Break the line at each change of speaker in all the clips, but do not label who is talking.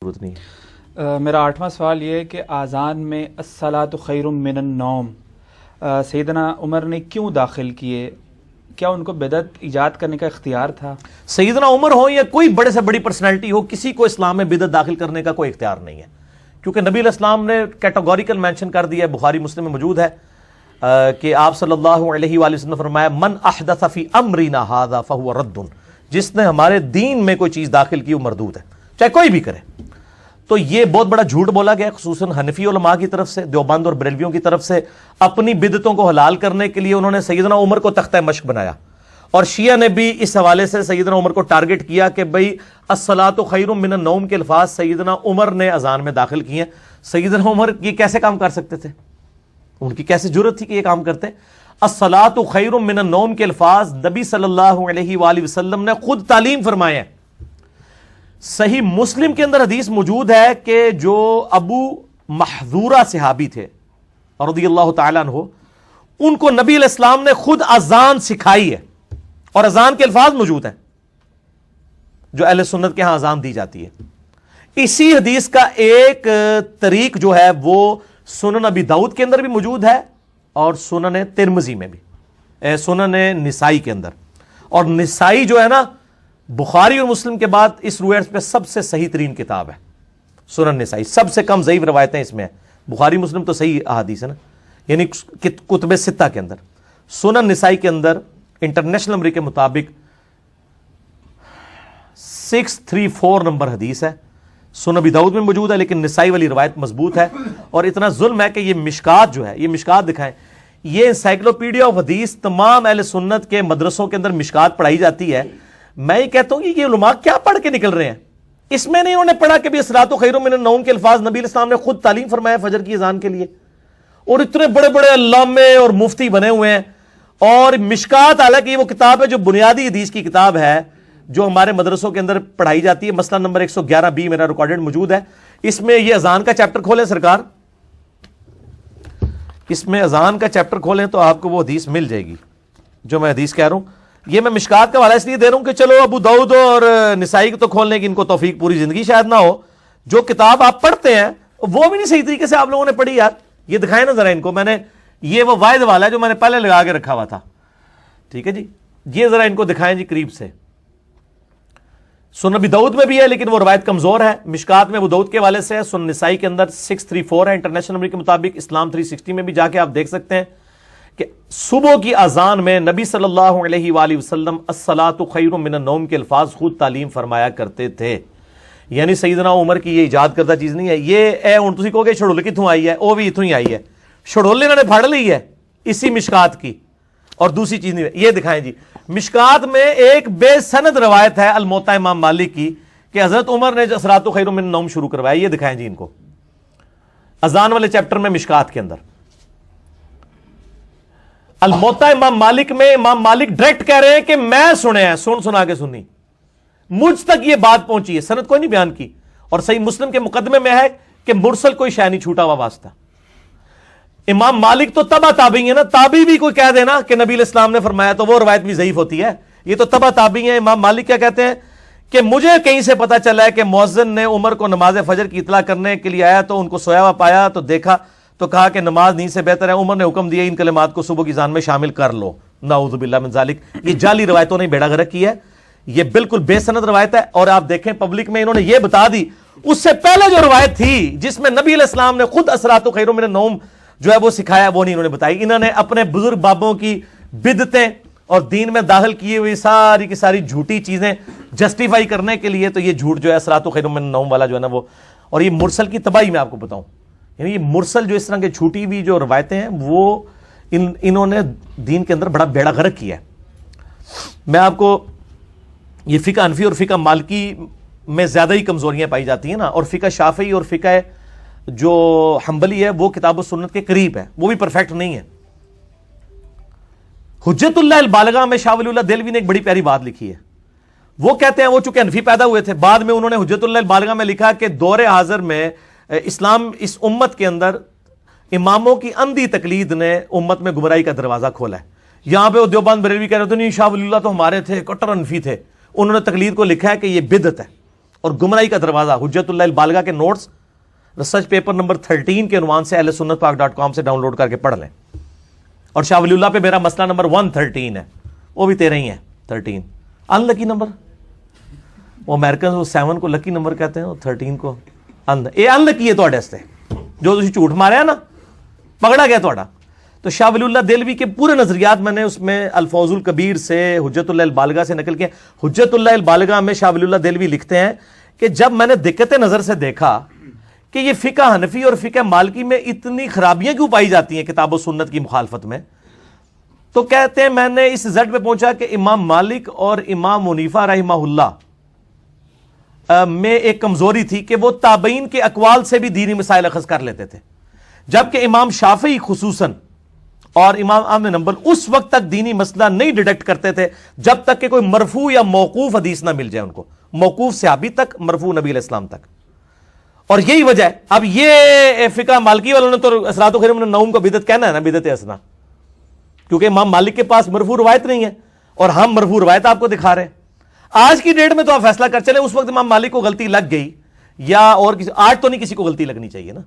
ضرورت نہیں۔
میرا 8واں سوال یہ ہے کہ آذان میں الصلاۃ خیر من النوم سیدنا عمر نے کیوں داخل کیے؟ کیا ان کو بدعت ایجاد کرنے کا اختیار تھا؟
سیدنا عمر ہو یا کوئی بڑے سے بڑی پرسنالٹی ہو، کسی کو اسلام میں بدعت داخل کرنے کا کوئی اختیار نہیں ہے، کیونکہ نبی علیہ السلام نے کیٹیگوریکل مینشن کر دیا ہے، بخاری مسلم میں موجود ہے کہ آپ صلی اللہ علیہ وآلہ وسلم نے فرمایا من احدث فی امرنا ھذا فہو رد، جس نے ہمارے دین میں کوئی چیز داخل کی وہ مردود ہے، چاہے کوئی بھی کرے۔ تو یہ بہت بڑا جھوٹ بولا گیا خصوصاً حنفی علماء کی طرف سے، دیوبند اور بریلویوں کی طرف سے۔ اپنی بدعتوں کو حلال کرنے کے لیے انہوں نے سیدنا عمر کو تختہ مشق بنایا، اور شیعہ نے بھی اس حوالے سے سیدنا عمر کو ٹارگٹ کیا کہ بھئی الصلاۃ خیر من النوم کے الفاظ سیدنا عمر نے اذان میں داخل کیے ہیں۔ سیدنا عمر یہ کیسے کام کر سکتے تھے؟ ان کی کیسے جرت تھی کہ یہ کام کرتے؟ الصلاۃ خیر من النوم کے الفاظ نبی صلی اللہ علیہ وآلہ وسلم نے خود تعلیم فرمائے ہیں۔ صحیح مسلم کے اندر حدیث موجود ہے کہ جو ابو محذورہ صحابی تھے رضی اللہ تعالیٰ عنہ، ان کو نبی علیہ السلام نے خود اذان سکھائی ہے، اور اذان کے الفاظ موجود ہیں جو اہل سنت کے ہاں اذان دی جاتی ہے۔ اسی حدیث کا ایک طریق جو ہے وہ سنن ابی داؤد کے اندر بھی موجود ہے، اور سنن ترمذی میں بھی، سنن نسائی کے اندر۔ اور نسائی جو ہے نا، بخاری اور مسلم کے بعد اس روایت پہ سب سے صحیح ترین کتاب ہے سنن نسائی، سب سے کم ضعیف روایتیں اس میں ہیں۔ بخاری مسلم تو صحیح احادیث ہے نا، یعنی کتب ستہ کے اندر۔ سنن نسائی کے اندر انٹرنیشنل نمبر کے مطابق 634 نمبر حدیث ہے، سنن ابی داؤد میں موجود ہے، لیکن نسائی والی روایت مضبوط ہے۔ اور اتنا ظلم ہے کہ یہ مشکات جو ہے، یہ مشکات دکھائیں، یہ انسائکلوپیڈیا آف حدیث تمام اہل سنت کے مدرسوں کے اندر مشکات پڑھائی جاتی ہے۔ میں یہ کہتا ہوں کہ یہ علماء کیا پڑھ کے نکل رہے ہیں؟ اس میں نہیں انہوں نے پڑھا کہ بھی الصلاۃ خیر من النوم کے الفاظ نبی علیہ السلام نے خود تعلیم فرمایا فجر کی اذان کے لیے، اور اتنے بڑے بڑے علامے اور مفتی بنے ہوئے ہیں۔ اور مشکات حالانکہ یہ وہ کتاب ہے جو بنیادی حدیث کی کتاب ہے جو ہمارے مدرسوں کے اندر پڑھائی جاتی ہے، مسئلہ نمبر 111B میرا ریکارڈڈ موجود ہے۔ اس میں یہ اذان کا چیپٹر کھولیں سرکار، اس میں اذان کا چیپٹر کھولیں تو آپ کو وہ حدیث مل جائے گی جو میں حدیث کہہ رہا ہوں۔ یہ میں مشکات کا حوالہ اس لیے دے رہا ہوں کہ چلو ابو داؤد اور نسائی کو تو کھولنے کی ان کو توفیق پوری زندگی شاید نہ ہو، جو کتاب آپ پڑھتے ہیں وہ بھی نہیں صحیح طریقے سے آپ لوگوں نے پڑھی یار۔ یہ دکھائیں نا ذرا ان کو، میں نے یہ وہ واحد والا ہے جو میں نے پہلے لگا کے رکھا ہوا تھا، ٹھیک ہے جی، یہ ذرا ان کو دکھائیں جی قریب سے۔ سنن ابی داؤد میں بھی ہے لیکن وہ روایت کمزور ہے، مشکات میں ابو داؤد کے حوالے سے ہے، سنن نسائی کے اندر 634 ہے انٹرنیشنل نمبر کے مطابق، اسلام 360 میں بھی جا کے آپ دیکھ سکتے ہیں کہ صبح کی اذان میں نبی صلی اللہ علیہ وآلہ وسلم الصلاۃ خیر من النوم کے الفاظ خود تعلیم فرمایا کرتے تھے۔ یعنی سیدنا عمر کی یہ ایجاد کردہ چیز نہیں ہے۔ یہ ہن تسی کہو گے چھڑول کتھوں آئی ہے، وہ بھی اتھوں ہی آئی ہے، چھڑول انہوں نے پھڑ لی ہے اسی مشکات کی، اور دوسری چیز نہیں ہے۔ یہ دکھائیں جی، مشکات میں ایک بے سند روایت ہے الموطا امام مالک کی کہ حضرت عمر نے الصلاۃ خیر من النوم شروع کروایا۔ یہ دکھائیں جی ان کو اذان والے چیپٹر میں مشکات کے اندر، الموطا امام مالک میں امام مالک ڈائریکٹ کہہ رہے ہیں کہ میں سنے ہیں، سنا کے سنی، مجھ تک یہ بات پہنچی ہے، سند کوئی نہیں بیان کی۔ اور صحیح مسلم کے مقدمے میں ہے کہ مرسل کوئی شے نہیں چھوٹا ہوا واسطہ۔ امام مالک تو تبع تابعی ہے نا، تابعی بھی کوئی کہہ دینا کہ نبی علیہ السلام نے فرمایا تو وہ روایت بھی ضعیف ہوتی ہے، یہ تو تبع تابعی ہیں۔ امام مالک کیا کہتے ہیں کہ مجھے کہیں سے پتا چلا ہے کہ مؤذن نے عمر کو نماز فجر کی اطلاع کرنے کے لیے آیا تو ان کو سویا ہوا پایا تو دیکھا تو کہا کہ نماز نیند سے بہتر ہے، عمر نے حکم دیا ان کلمات کو صبح کی اذان میں شامل کر لو۔ نعوذ باللہ من ذالک، یہ جعلی روایتوں نے بیڑا غرق کی ہے، یہ بالکل بے سند روایت ہے۔ اور آپ دیکھیں پبلک میں انہوں نے یہ بتا دی، اس سے پہلے جو روایت تھی جس میں نبی علیہ السلام نے خود الصلاۃ خیر من النوم جو ہے وہ سکھایا، وہ نہیں انہوں نے بتائی۔ انہوں نے اپنے بزرگ بابوں کی بدعتیں اور دین میں داخل کیے ہوئی ساری کی ساری جھوٹی چیزیں جسٹیفائی کرنے کے لیے تو یہ جھوٹ جو ہے الصلاۃ خیر من النوم والا جو ہے نا وہ، اور یہ مرسل کی تباہی میں آپ کو بتاؤں، یعنی یہ مرسل جو اس طرح کے چھوٹی ہوئی جو روایتیں ہیں وہ انہوں نے دین کے اندر بڑا بیڑا غرق کیا ہے۔ میں آپ کو یہ فقہ حنفی اور فقہ مالکی میں زیادہ ہی کمزوریاں پائی جاتی ہیں نا، اور فقہ شافعی اور فقہ جو حنبلی ہے وہ کتاب و سنت کے قریب ہے، وہ بھی پرفیکٹ نہیں ہے۔ حجت اللہ البالغہ میں شاہ ولی اللہ دہلوی نے ایک بڑی پیاری بات لکھی ہے، وہ کہتے ہیں وہ چونکہ حنفی پیدا ہوئے تھے، بعد میں انہوں نے حجت اللہ البالغہ میں لکھا کہ دور حاضر میں اسلام اس امت کے اندر اماموں کی اندھی تقلید نے امت میں گمراہی کا دروازہ کھولا ہے۔ یہاں پہ وہ دیوبند بریلوی کہہ رہے تھے نہیں شاہ ولی اللہ تو ہمارے تھے، کٹر حنفی تھے، انہوں نے تقلید کو لکھا ہے کہ یہ بدعت ہے، اور گمراہی کا دروازہ حجت اللہ البالغہ کے نوٹس ریسرچ پیپر نمبر 13 کے عنوان سے اہل سنت پاک .com سے ڈاؤن لوڈ کر کے پڑھ لیں. اور شاہ ولی اللہ پہ میرا مسئلہ نمبر 113 ہے, وہ بھی 13 ہی ہے. 13 ان لکی نمبر, وہ امریکن وہ 7 کو لکی نمبر کہتے ہیں, وہ 13 کو ان لکی ہے تھوڑے سے جو تسی جھوٹ ماریا نا, پکڑا گیا تھوڑا. تو شاہ ولی اللہ دہلوی کے پورے نظریات میں نے اس میں الفوز الکبیر سے حجت اللہ البالغہ سے نقل کیا. حجت اللہ البالغہ میں شاہ ولی اللہ دہلوی لکھتے ہیں کہ جب میں نے دقت نظر سے دیکھا کہ یہ فقہ حنفی اور فقہ مالکی میں اتنی خرابیاں کیوں پائی جاتی ہیں کتاب و سنت کی مخالفت میں, تو کہتے ہیں میں نے اس زد پہ پہنچا کہ امام مالک اور امام منیفہ رحمہ اللہ میں ایک کمزوری تھی کہ وہ تابعین کے اقوال سے بھی دینی مسائل اخذ کر لیتے تھے, جبکہ امام شافعی خصوصاً اور امام احمد نمبر اس وقت تک دینی مسئلہ نہیں ڈیٹیکٹ کرتے تھے جب تک کہ کوئی مرفوع یا موقوف حدیث نہ مل جائے ان کو, موقوف صحابی تک, مرفوع نبی علیہ السلام تک. اور یہی وجہ ہے. اب یہ فقہ مالکی والوں نے تو اثرات و خیر من النوم کو بدعت کہنا ہے نا, بدعت حسنہ, کیونکہ امام مالک کے پاس مرفوع روایت نہیں ہے اور ہم مرفوع روایت آپ کو دکھا رہے ہیں. آج کی ڈیٹ میں تو آپ فیصلہ کر چلیں, اس وقت امام مالک کو غلطی لگ گئی یا اور کسی, آج تو نہیں کسی کو غلطی لگنی چاہیے نا.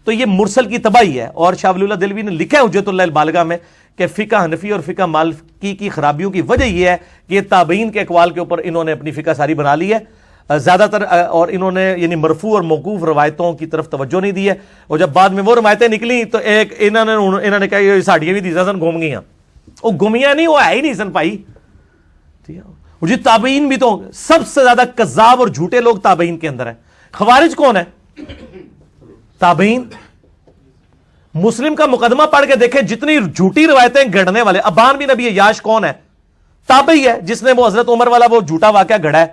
تو یہ مرسل کی تباہی ہے. اور شاہ ولی اللہ دہلوی نے لکھا ہے حجت اللہ البالغہ میں کہ فقہ حنفی اور فقہ مالکی کی خرابیوں کی وجہ یہ ہے کہ یہ تابعین کے اقوال کے اوپر انہوں نے اپنی فقہ ساری بنا لی ہے زیادہ تر, اور انہوں نے یعنی مرفوع اور موقوف روایتوں کی طرف توجہ نہیں دی ہے. اور جب بعد میں وہ روایتیں نکلی تو ایک انہوں نے کہا یہ ساڑیاں بھی دیزا سن گھوم گئیاں, وہ گمیاں نہیں, وہ ہے ہی نہیں سن پائی. ٹھیک ہے جی. تابعین بھی تو سب سے زیادہ کذاب اور جھوٹے لوگ تابعین کے اندر ہیں. خوارج کون ہے؟ تابعین. مسلم کا مقدمہ پڑھ کے دیکھیں, جتنی جھوٹی روایتیں گڑھنے والے, ابان بن ابی عیاش کون ہے؟ تابعی ہے, جس نے وہ حضرت عمر والا وہ جھوٹا واقعہ گڑھا ہے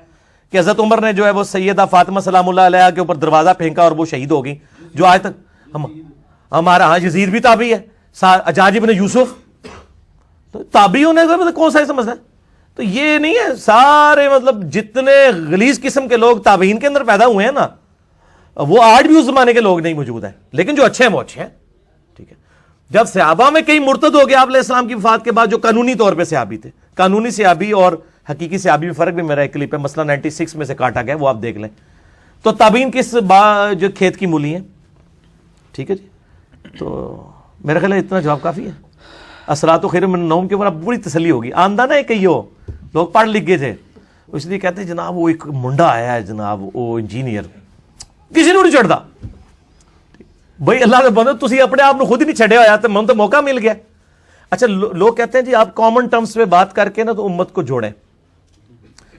کہ حضرت عمر نے جو ہے وہ سیدہ فاطمہ سلام اللہ علیہ کے اوپر دروازہ پھینکا اور وہ شہید ہو گئی, جو آج تک ہمارا. ہاں یزید بھی تابعی ہے, حجاج بن یوسف. تو تابعیوں نے کون سا سمجھنا ہے؟ تو یہ نہیں ہے سارے, مطلب جتنے غلیظ قسم کے لوگ تابعین کے اندر پیدا ہوئے ہیں نا, وہ آج بھی اس زمانے کے لوگ نہیں موجود ہیں, لیکن جو اچھے ہیں وہ اچھے ہیں. ٹھیک ہے. جب صحابہ میں کئی مرتد ہو گئے آپ علیہ السلام کی وفات کے بعد, جو قانونی طور پہ صحابی تھے, قانونی صحابی اور حقیقی صحابی میں فرق بھی میرا ایک کلپ ہے, مسئلہ 96 میں سے کاٹا گیا, وہ آپ دیکھ لیں. تو تابعین کس جو کھیت کی مولی ہیں. ٹھیک ہے جی. تو میرا خیال ہے اتنا جواب کافی ہے. اثرات و خیر من النوم کے اوپر اب پوری تسلی ہوگی. آندہ نا کئی ہو لوگ پڑھ لکھ گئے تھے, اس لیے کہتے ہیں جناب وہ ایک منڈا آیا ہے جناب, وہ انجینئر, کسی نے نہیں چڑھتا. بھائی اللہ نے بندہ تسی اپنے آپ خود ہی نہیں چھڑے ہوا, من تو موقع مل گیا. اچھا لوگ کہتے ہیں جی آپ کامن ٹرمز پہ بات کر کے نا تو امت کو جوڑیں.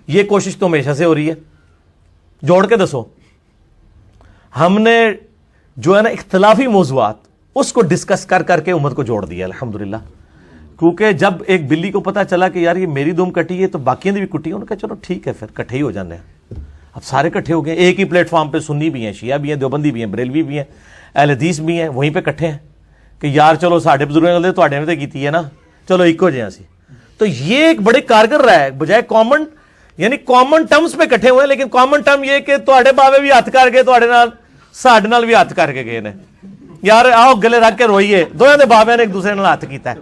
یہ کوشش تو ہمیشہ سے ہو رہی ہے, جوڑ کے دسو. ہم نے جو ہے نا اختلافی موضوعات اس کو ڈسکس کر کر کے امت کو جوڑ دیا الحمدللہ. کیونکہ جب ایک بلی کو پتا چلا کہ یار یہ میری دم کٹی ہے تو باقیوں نے بھی کٹی ہے, انہوں نے کہا چلو ٹھیک ہے پھر کٹھے ہی ہو جانے ہیں. اب سارے کٹھے ہو گئے, ایک ہی پلیٹ فارم پہ سنی بھی ہیں, شیعہ بھی ہیں, دیوبندی بھی ہیں, بریلوی بھی ہیں, اہل حدیث بھی ہیں, وہیں پہ کٹھے ہیں کہ یار چلو ساڈے بزرگوں نے تواڈے نے تے کیتی ہے نا, چلو ایک ہو جائیں اسی. تو یہ ایک بڑے کارگر رہا ہے, بجائے کامن یعنی کامن ٹرمز پہ کٹھے ہوئے, لیکن کامن ٹرم یہ کہ تواڈے باوے بھی ہاتھ کر کے تواڈے نال ساڈے نال بھی ہاتھ کر کے گئے نے, یار آؤ گلے رکھ کے روئیے, دوواں دے باوے نے ایک دوسرے نال ہاتھ کیتا ہے.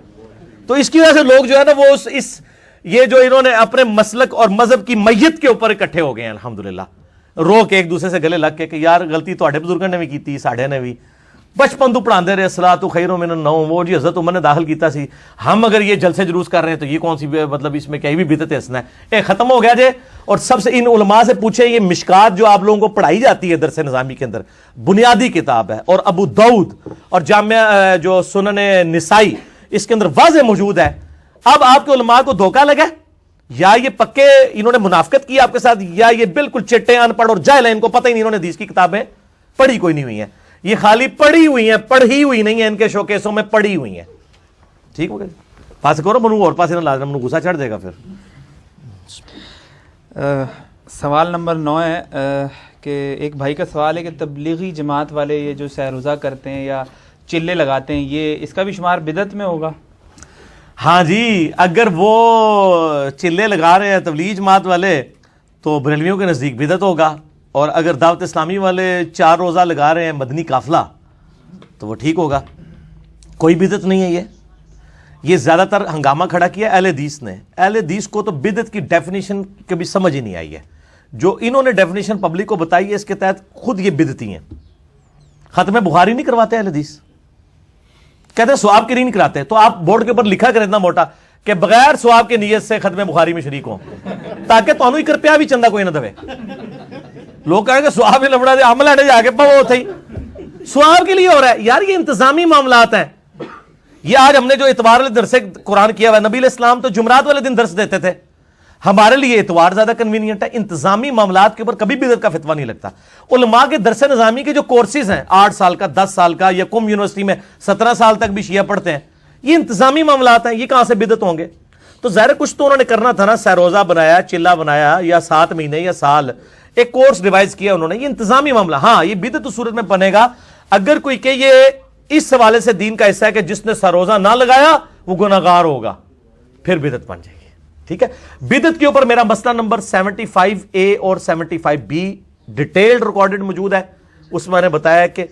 تو اس کی وجہ سے لوگ جو ہے نا وہ یہ جو انہوں نے اپنے مسلک اور مذہب کی میت کے اوپر اکٹھے ہو گئے ہیں الحمدللہ, رو کے ایک دوسرے سے گلے لگ کے کہ یار غلطی تواڈے بزرگاں نے بھی کیتی, ساڈے نے بھی. بچپن تو پڑھاندے رہے الصلاۃ خیر من النوم, وہ جی حضرت عمر نے داخل کیتا سی, ہم اگر یہ جلسے جلوس کر رہے ہیں تو یہ کون سی مطلب اس میں کیا بھی بدعت حسنہ ہے. اے ختم ہو گیا جے. اور سب سے ان علماء سے پوچھیں, یہ مشکات جو آپ لوگوں کو پڑھائی جاتی ہے درس نظامی کے اندر, بنیادی کتاب ہے, اور ابو داؤد اور جامعہ جو سنن نسائی اس کے اندر واضح موجود ہے. اب آپ کے علماء کو دھوکہ لگا, یا یہ پکے انہوں نے منافقت کی آپ کے ساتھ, یا یہ بالکل چٹے ان پڑھ اور جاہل ہیں, ان کو پتہ ہی نہیں, انہوں نے حدیث کی کتابیں پڑھی کوئی نہیں ہوئی ہیں. یہ خالی پڑھی ہوئی ہیں, پڑھی ہوئی نہیں ہے, ان کے شوکیسوں میں پڑھی ہوئی ہیں. ٹھیک ہو گیا, پاس کرو منو اور پاس نہ لازم منو غصہ چڑھ جائے گا پھر.
سوال نمبر 9 ہے کہ ایک بھائی کا سوال ہے کہ تبلیغی جماعت والے یہ جو سہ روزہ کرتے ہیں یا چلے لگاتے ہیں, یہ اس کا بھی شمار بدعت میں ہوگا؟
ہاں جی, اگر وہ چلے لگا رہے ہیں تبلیغ جماعت والے تو بریلویوں کے نزدیک بدعت ہوگا, اور اگر دعوت اسلامی والے 4 روزہ لگا رہے ہیں مدنی قافلہ تو وہ ٹھیک ہوگا, کوئی بدعت نہیں ہے. یہ زیادہ تر ہنگامہ کھڑا کیا اہل حدیث نے. اہل حدیث کو تو بدعت کی ڈیفینیشن کبھی سمجھ ہی نہیں آئی ہے, جو انہوں نے ڈیفینیشن پبلک کو بتائی ہے اس کے تحت خود یہ بدعتی ہیں. ختم بخاری نہیں کرواتے اہل حدیث, کہتے ہیں ثواب کے لیے نہیں کراتے. تو آپ بورڈ کے اوپر لکھا کریں اتنا موٹا کہ بغیر ثواب کے نیت سے ختم بخاری میں شریک ہوں, تاکہ تو ہی کر پیا بھی چندہ کوئی نہ دے. لوگ کہیں گے ثواب لبڑا دے عمل اڑے جا کے وہ تھے ثواب کے لیے ہو رہا ہے. یار یہ انتظامی معاملات ہیں. یہ آج ہم نے جو اتوار والے درس قرآن کیا ہوا ہے, نبی علیہ السلام تو جمعرات والے دن درس دیتے تھے, ہمارے لیے اتوار زیادہ کنوینئنٹ ہے. انتظامی معاملات کے اوپر کبھی بدعت کا فتویٰ نہیں لگتا. علماء کے درس نظامی کے جو کورسز ہیں 8 سال کا 10 سال کا, یا قم یونیورسٹی میں 17 سال تک بھی شیعہ پڑھتے ہیں, یہ انتظامی معاملات ہیں, یہ کہاں سے بدعت ہوں گے؟ تو ظاہر کچھ تو انہوں نے کرنا تھا نا, سہروزہ بنایا, چلہ بنایا, یا 7 مہینے یا سال ایک کورس ڈیوائز کیا انہوں نے. یہ انتظامی معاملہ. ہاں یہ بدعت اس صورت میں بنے گا اگر کوئی کہ یہ اس حوالے سے دین کا حصہ ہے کہ جس نے سہروزہ نہ لگایا وہ گناہگار ہوگا, پھر بدعت بن جائے گی. ٹھیک ہے, بدعت کے اوپر میرا مسئلہ نمبر 75A اور 75B ڈیٹیلڈ ریکارڈڈ موجود ہے. اس میں نے بتایا کہ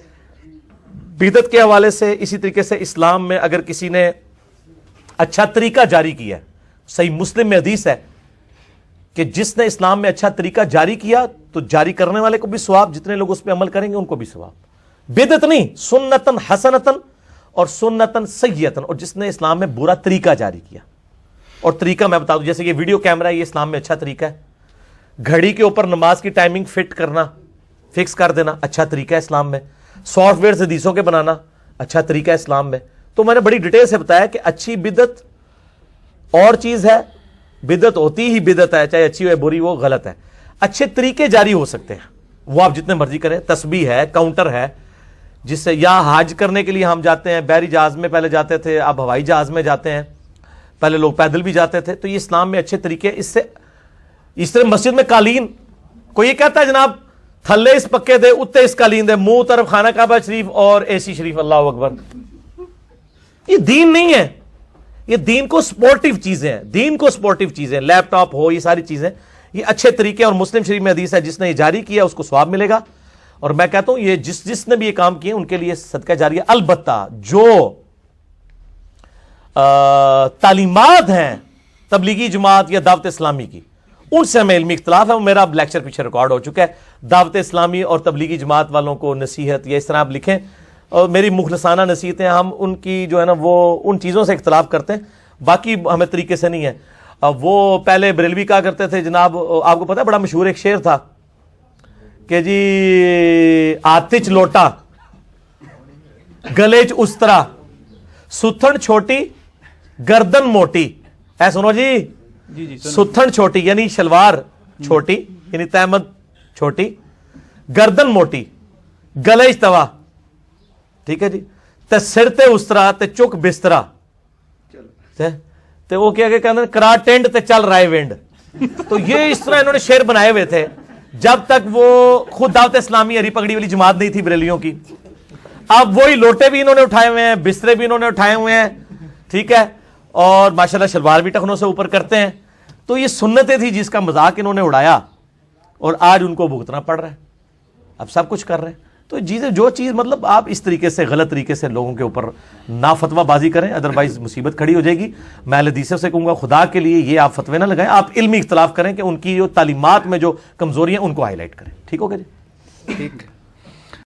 بدعت کے حوالے سے اسی طریقے سے اسلام میں اگر کسی نے اچھا طریقہ جاری کیا ہے, صحیح مسلم میں حدیث ہے کہ جس نے اسلام میں اچھا طریقہ جاری کیا تو جاری کرنے والے کو بھی ثواب, جتنے لوگ اس پہ عمل کریں گے ان کو بھی ثواب. بدعت نہیں, سنتن حسنتن اور سنتن سیئتن. اور جس نے اسلام میں برا طریقہ جاری کیا, اور طریقہ میں بتا دوں, جیسے یہ ویڈیو کیمرہ ہے, یہ اسلام میں اچھا طریقہ ہے. گھڑی کے اوپر نماز کی ٹائمنگ فٹ کرنا, فکس کر دینا, اچھا طریقہ ہے اسلام میں. سافٹ ویئر حدیثوں کے بنانا, اچھا طریقہ ہے اسلام میں. تو میں نے بڑی ڈیٹیل سے بتایا کہ اچھی بدعت اور چیز ہے, بدعت ہوتی ہی بدعت ہے, چاہے اچھی ہو یا بری وہ غلط ہے. اچھے طریقے جاری ہو سکتے ہیں, وہ آپ جتنے مرضی کریں. تسبیح ہے, کاؤنٹر ہے, جس سے یا حج کرنے کے لیے ہم جاتے ہیں, بحری جہاز میں پہلے جاتے تھے, اب ہوائی جہاز میں جاتے ہیں, پہلے لوگ پیدل بھی جاتے تھے. تو یہ اسلام میں اچھے طریقے. اس سے اس طرح مسجد میں قالین, کوئی یہ کہتا ہے جناب تھلے اس پکے دے اتے اس قالین دے, منہ طرف خانہ کعبہ شریف اور اے سی شریف, اللہ اکبر. یہ دین نہیں ہے, یہ دین کو سپورٹیو چیزیں ہیں, دین کو سپورٹیو چیزیں, لیپ ٹاپ ہو, یہ ساری چیزیں, یہ اچھے طریقے. اور مسلم شریف میں حدیث ہے جس نے یہ جاری کیا اس کو ثواب ملے گا. اور میں کہتا ہوں یہ جس نے بھی یہ کام کیے ان کے لیے صدقہ جاریہ. البتہ جو تعلیمات ہیں تبلیغی جماعت یا دعوت اسلامی کی, ان سے ہمیں علمی اختلاف ہے. وہ میرا لیکچر پیچھے ریکارڈ ہو چکا ہے. دعوت اسلامی اور تبلیغی جماعت والوں کو نصیحت یا اس طرح آپ لکھیں, اور میری مخلصانہ نصیحتیں, ہم ان کی جو ہے نا وہ ان چیزوں سے اختلاف کرتے ہیں, باقی ہمیں طریقے سے نہیں ہے. وہ پہلے بریلوی کہا کرتے تھے جناب, آپ کو پتا ہے بڑا مشہور ایک شعر تھا کہ جی آتچ لوٹا گلیچ استرا ستھن چھوٹی گردن موٹی. اے سنو جی, ستھن چھوٹی یعنی شلوار چھوٹی یعنی تہمت چھوٹی, گردن موٹی, گلیچ توا, ٹھیک ہے جی, تے سر تے استرا تے چک بسترا, تے وہ کیا کہتے ہیں کرا ٹینڈ تے چل رائے وینڈ. تو یہ اس طرح انہوں نے شعر بنائے ہوئے تھے جب تک وہ خود دعوت اسلامی ہری پگڑی والی جماعت نہیں تھی بریلیوں کی. اب وہی لوٹے بھی انہوں نے اٹھائے ہوئے ہیں, بسترے بھی انہوں نے اٹھائے ہوئے ہیں, ٹھیک ہے, اور ماشاءاللہ شلوار بھی ٹخنوں سے اوپر کرتے ہیں. تو یہ سنتیں تھی جس کا مذاق انہوں نے اڑایا, اور آج ان کو بھگتنا پڑ رہا ہے. اب سب کچھ کر رہے ہیں. تو چیزیں جو چیز مطلب آپ اس طریقے سے غلط طریقے سے لوگوں کے اوپر نہ فتویٰ بازی کریں, ادروائز مصیبت کھڑی ہو جائے گی. میں اہل حدیث سے کہوں گا خدا کے لیے یہ آپ فتوے نہ لگائیں, آپ علمی اختلاف کریں کہ ان کی جو تعلیمات میں جو کمزوری ہیں ان کو ہائی لائٹ کریں. ٹھیک ہوگا جی,
ٹھیک.